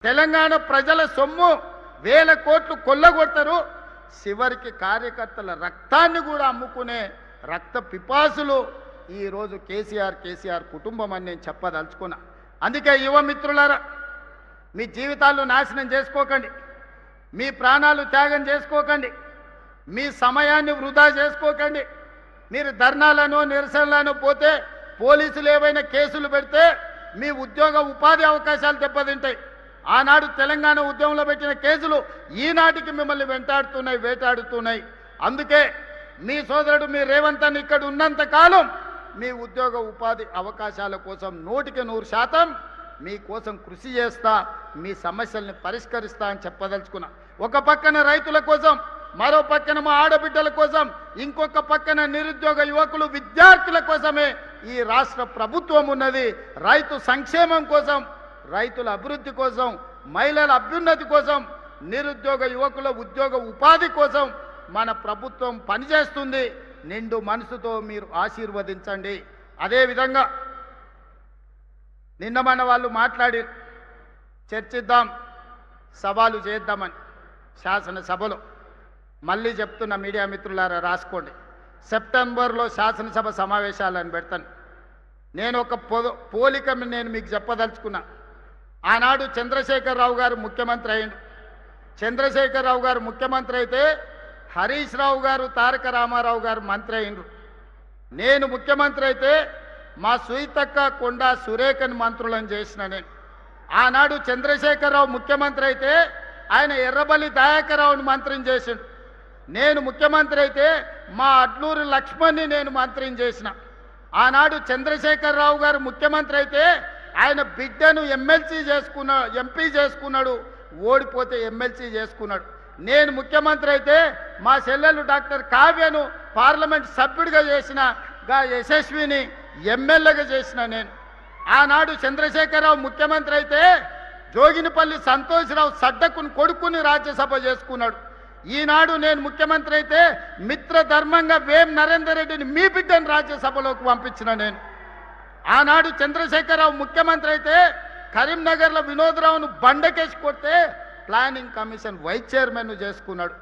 తెలంగాణ ప్రజల సొమ్ము వేల కోట్లు కొల్లగొడతారు. చివరికి కార్యకర్తల రక్తాన్ని కూడా అమ్ముకునే రక్త పిపాసులు ఈరోజు కేసీఆర్ కుటుంబం అని నేను చెప్పదలుచుకున్నా. అందుకే యువ మిత్రులారా, మీ జీవితాలు నాశనం చేసుకోకండి, మీ ప్రాణాలు త్యాగం చేసుకోకండి, మీ సమయాన్ని వృధా చేసుకోకండి. మీరు ధర్నాలను నిరసనలను పోతే పోలీసులు ఏవైనా కేసులు పెడితే మీ ఉద్యోగ ఉపాధి అవకాశాలు దెబ్బతింటాయి. ఆనాడు తెలంగాణ ఉద్యమంలో పెట్టిన కేసులు ఈనాటికి మిమ్మల్ని వేటాడుతున్నాయి. అందుకే మీ సోదరుడు మీ రేవంత్ అన్న ఇక్కడ ఉన్నంత కాలం మీ ఉద్యోగ ఉపాధి అవకాశాల కోసం 100% మీకోసం కృషి చేస్తా, మీ సమస్యల్ని పరిష్కరిస్తా అని చెప్పదలుచుకున్నా. ఒక పక్కన రైతుల కోసం, మరో పక్కన మా ఆడబిడ్డల కోసం, ఇంకొక పక్కన నిరుద్యోగ యువకులు విద్యార్థుల కోసమే ఈ రాష్ట్ర ప్రభుత్వం ఉన్నది. రైతు సంక్షేమం కోసం, రైతుల అభివృద్ధి కోసం, మహిళల అభ్యున్నతి కోసం, నిరుద్యోగ యువకుల ఉద్యోగ ఉపాధి కోసం మన ప్రభుత్వం పనిచేస్తుంది. నిండు మనసుతో మీరు ఆశీర్వదించండి. అదేవిధంగా నిన్న మన వాళ్ళు మాట్లాడి చర్చిద్దాం, సవాలు చేద్దామని శాసనసభలో. మళ్ళీ చెప్తున్న మీడియా మిత్రులారా, రాసుకోండి. సెప్టెంబర్లో శాసనసభ సమావేశాలను పెడతాను. నేను ఒక పోలిక నేను మీకు చెప్పదలుచుకున్నా. ఆనాడు చంద్రశేఖరరావు గారు ముఖ్యమంత్రి అయ్యిండు. చంద్రశేఖరరావు గారు ముఖ్యమంత్రి అయితే హరీష్ రావు గారు, తారక రామారావు గారు మంత్రి అయ్యిండ్రు. నేను ముఖ్యమంత్రి అయితే మా సుయితక్క, కొండా సురేఖని మంత్రులను చేసిన నేను. ఆనాడు చంద్రశేఖరరావు ముఖ్యమంత్రి అయితే ఆయన ఎర్రబల్లి దయాకర్రావుని మంత్రిని చేసిండు. నేను ముఖ్యమంత్రి అయితే మా అడ్లూరు లక్ష్మణ్ని నేను మంత్రిని చేసిన. ఆనాడు చంద్రశేఖరరావు గారు ముఖ్యమంత్రి అయితే ఆయన బిడ్డను ఎంపీ చేసుకున్నాడు, ఓడిపోతే ఎమ్మెల్సీ చేసుకున్నాడు. నేను ముఖ్యమంత్రి అయితే మా చెల్లెలు డాక్టర్ కావ్యను పార్లమెంట్ సభ్యుడిగా చేసిన, యశస్విని ఎమ్మెల్యేగా చేసిన నేను. ఆనాడు చంద్రశేఖరరావు ముఖ్యమంత్రి అయితే జోగినిపల్లి సంతోష్రావు సడ్డకుని కొడుకుని రాజ్యసభ చేసుకున్నాడు. ఈనాడు నేను ముఖ్యమంత్రి అయితే మిత్రధర్మంగా వేం నరేందర్ రెడ్డిని మీ బిడ్డను రాజ్యసభలోకి పంపించిన నేను. ఆనాడు చంద్రశేఖరరావు ముఖ్యమంత్రి అయితే కరీంనగర్లో వినోద్రావును బండకేసి కొడితే ప్లానింగ్ కమిషన్ వైస్ చైర్మన్ చేసుకున్నాడు.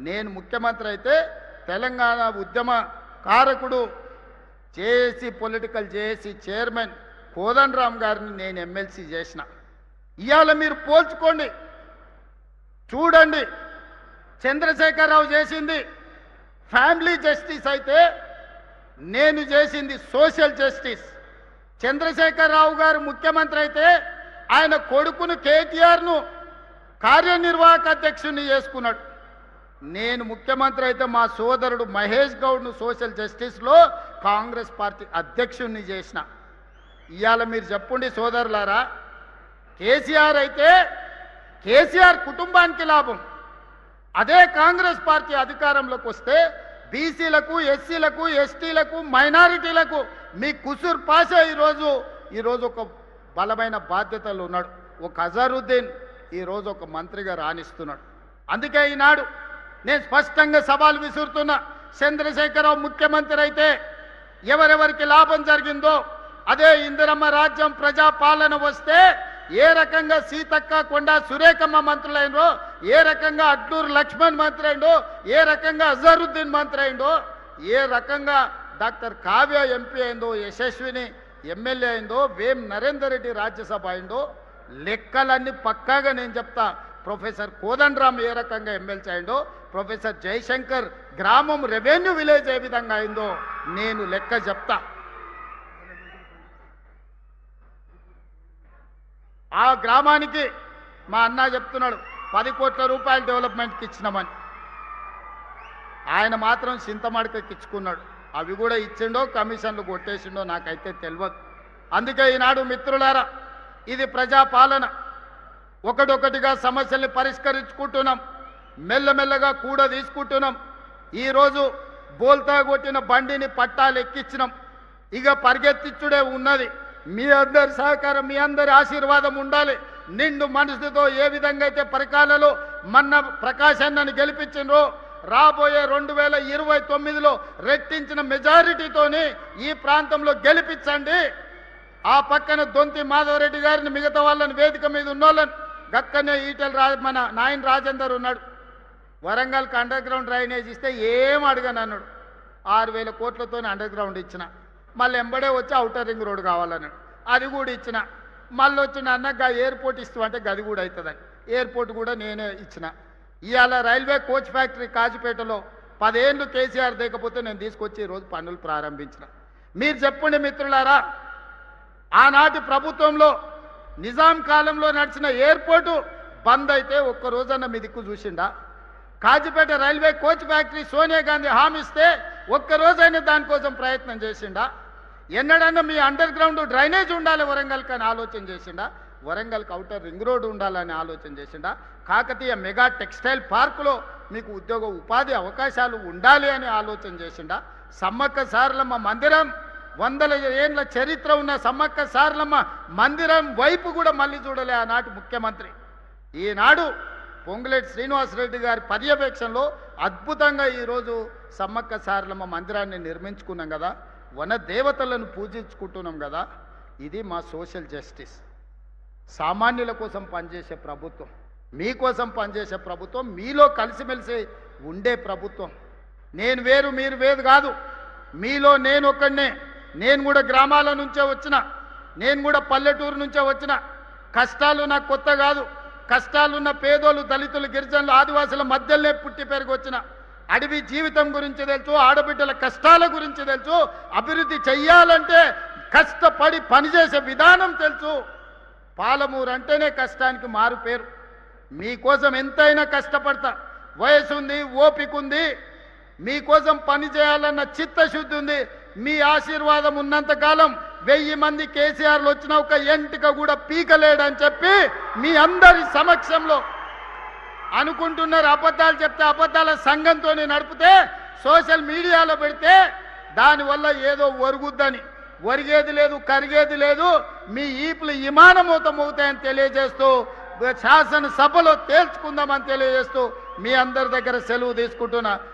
నేను ముఖ్యమంత్రి అయితే తెలంగాణ ఉద్యమ కారకుడు పొలిటికల్ చైర్మన్ కోదండరామ్ గారిని నేను ఎమ్మెల్సీ చేసిన. ఇవాళ మీరు పోల్చుకోండి, చూడండి. చంద్రశేఖరరావు చేసింది ఫ్యామిలీ జస్టిస్ అయితే నేను చేసింది సోషల్ జస్టిస్. చంద్రశేఖరరావు గారు ముఖ్యమంత్రి అయితే ఆయన కొడుకును కేటీఆర్ను కార్యనిర్వాహక అధ్యక్షుడిని చేసుకున్నాడు. నేను ముఖ్యమంత్రి అయితే మా సోదరుడు మహేష్ గౌడ్ను సోషల్ జస్టిస్లో కాంగ్రెస్ పార్టీ అధ్యక్షుడిని చేసిన. ఇవాళ మీరు చెప్పండి సోదరులారా, కేసీఆర్ అయితే కేసీఆర్ కుటుంబానికి లాభం. అదే కాంగ్రెస్ పార్టీ అధికారంలోకి వస్తే బీసీలకు, ఎస్సీలకు, ఎస్టీలకు, మైనారిటీలకు మీ కుసూర్ పాషా ఈరోజు ఒక బలమైన బాధ్యతలు ఉన్నాడు. ఒక అజరుద్దీన్ ఈరోజు ఒక మంత్రిగా రాణిస్తున్నాడు. అందుకే ఈనాడు నేను స్పష్టంగా సవాల్ విసురుతున్నా. చంద్రశేఖరరావు ముఖ్యమంత్రి అయితే ఎవరెవరికి లాభం జరిగిందో అదే ఇందిరమ్మ రాజ్యం ప్రజాపాలన వస్తే ఏ రకంగా సీతక్క, కొండా సురేఖమ్మ మంత్రులైందో, ఏ రకంగా అడ్లూరు లక్ష్మణ్ మంత్రి అయిందో, ఏ రకంగా అజరుద్దీన్ మంత్రి అయిందో, ఏ రకంగా డాక్టర్ కావ్య ఎంపీ అయిందో, యశస్విని ఎమ్మెల్యే అయిందో, వేం నరేందర్ రెడ్డి రాజ్యసభ అయిందో, లెక్కలన్నీ పక్కాగా నేను చెప్తా. ప్రొఫెసర్ కోదండరామ్ ఏ రకంగా ఎమ్మెల్సీ అయిందో, ప్రొఫెసర్ జయశంకర్ గ్రామం రెవెన్యూ విలేజ్ ఏ విధంగా అయిందో నేను లెక్క చెప్తా. ఆ గ్రామానికి మా అన్న చెప్తున్నాడు 10 కోట్ల రూపాయలు డెవలప్మెంట్కి ఇచ్చినామని. ఆయన మాత్రం చింతమడకకి ఇచ్చుకున్నాడు. అవి కూడా ఇచ్చిండో కమిషన్లు కొట్టేసిండో నాకైతే తెలియదు. అందుకే ఈనాడు మిత్రులారా, ఇది ప్రజాపాలన. ఒకటొకటిగా సమస్యల్ని పరిష్కరించుకుంటున్నాం, మెల్లమెల్లగా కూడా తీసుకుంటున్నాం. ఈరోజు బోల్తా కొట్టిన బండిని పట్టాలు ఎక్కించినాం, ఇక పరిగెత్తిచ్చుడే ఉన్నది. మీ అందరి సహకారం, మీ అందరి ఆశీర్వాదం ఉండాలి. నిండు మనసుతో ఏ విధంగా అయితే పరికాలలో మన్న ప్రకాశాన్ని గెలిపించినో రాబోయే 2029లో రెట్టించిన మెజారిటీతోని ఈ ప్రాంతంలో గెలిపించండి. ఆ పక్కన దొంతి మాధవరెడ్డి గారిని, మిగతా వాళ్ళని, వేదిక మీద ఉన్నోళ్ళని గక్కనే మన నాయన రాజేందర్ ఉన్నాడు, వరంగల్కి అండర్ గ్రౌండ్ డ్రైనేజ్ ఇస్తే ఏం అడగను అన్నాడు. 6,000 కోట్లతో అండర్ గ్రౌండ్ ఇచ్చిన. మళ్ళీ ఎంబడే వచ్చి ఔటర్ రింగ్ రోడ్ కావాలన్నాడు, అది కూడా ఇచ్చిన. మళ్ళీ వచ్చిన అన్నగా ఎయిర్పోర్ట్ ఇస్తూ అంటే గది కూడా అవుతుందని ఎయిర్పోర్ట్ కూడా నేనే ఇచ్చిన. ఇవాళ రైల్వే కోచ్ ఫ్యాక్టరీ కాజిపేటలో 10 ఏళ్ళు కేసీఆర్ దిగకపోతే నేను తీసుకొచ్చి ఈరోజు పనులు ప్రారంభించిన. మీరు చెప్పండి మిత్రులారా, ఆనాటి ప్రభుత్వంలో నిజాం కాలంలో నడిచిన ఎయిర్పోర్టు బంద్ అయితే ఒక్కరోజన్న మీ దిక్కు చూసిండా? Kazipet railway coach factory Sonia Gandhi హామీ ఇస్తే ఒక్కరోజైనా దానికోసం ప్రయత్నం చేసిండా? ఎన్నడన్నా మీ అండర్ గ్రౌండ్ డ్రైనేజ్ ఉండాలి వరంగల్కి అని ఆలోచన చేసిండా? వరంగల్కి ఔటర్ రింగ్ రోడ్ ఉండాలని ఆలోచన చేసిండా? కాకతీయ మెగా టెక్స్టైల్ పార్కులో మీకు ఉద్యోగ ఉపాధి అవకాశాలు ఉండాలి అని ఆలోచన చేసిండా? సమ్మక్క సారలమ్మ మందిరం 100 ఏళ్ళ చరిత్ర ఉన్న సమ్మక్క సారలమ్మ మందిరం వైపు కూడా మళ్ళీ చూడలే ఆనాటి ముఖ్యమంత్రి. ఈనాడు పొంగులేటి శ్రీనివాసరెడ్డి గారి పర్యవేక్షణలో అద్భుతంగా ఈరోజు సమ్మక్క సారలమ్మ మందిరాన్ని నిర్మించుకున్నాం కదా, వన దేవతలను పూజించుకుంటున్నాం కదా. ఇది మా సోషల్ జస్టిస్. సామాన్యుల కోసం పనిచేసే ప్రభుత్వం, మీకోసం పనిచేసే ప్రభుత్వం, మీలో కలిసిమెలిసి ఉండే ప్రభుత్వం. నేను వేరు మీరు వేరు కాదు, మీలో నేను ఒక్కడనే. నేను కూడా గ్రామాల నుంచే వచ్చిన, నేను కూడా పల్లెటూరు నుంచే వచ్చిన. కష్టాలు నాకు కొత్త కాదు. కష్టాలున్న పేదోళ్ళు, దళితులు, గిరిజనులు, ఆదివాసుల మధ్యలోనే పుట్టి పెరిగి వచ్చిన. అడవి జీవితం గురించి తెలుసు, ఆడబిడ్డల కష్టాల గురించి తెలుసు. అభివృద్ధి చెయ్యాలంటే కష్టపడి పనిచేసే విధానం తెలుసు. పాలమూరు అంటేనే కష్టానికి మారు పేరు. మీకోసం ఎంతైనా కష్టపడతా. వయసు ఉంది, ఓపిక ఉంది, మీకోసం పని చేయాలన్న చిత్తశుద్ధి ఉంది. మీ ఆశీర్వాదం ఉన్నంతకాలం 1000 మంది కేసీఆర్లు వచ్చిన ఒక ఎంటిక కూడా పీకలేడని చెప్పి మీ అందరి సమక్షంలో అనుకుంటున్నారు. అబద్ధాలు చెప్తే అబద్ధాల సంఘంతో నడిపితే సోషల్ మీడియాలో పెడితే దానివల్ల ఏదో ఒరుగుద్దని. ఒరిగేది లేదు, కరిగేది లేదు. మీ ఈపులు విమానమూతం అవుతాయని తెలియజేస్తూ శాసనసభలో తేల్చుకుందామని తెలియజేస్తూ మీ అందరి దగ్గర సెలవు తీసుకుంటున్నా.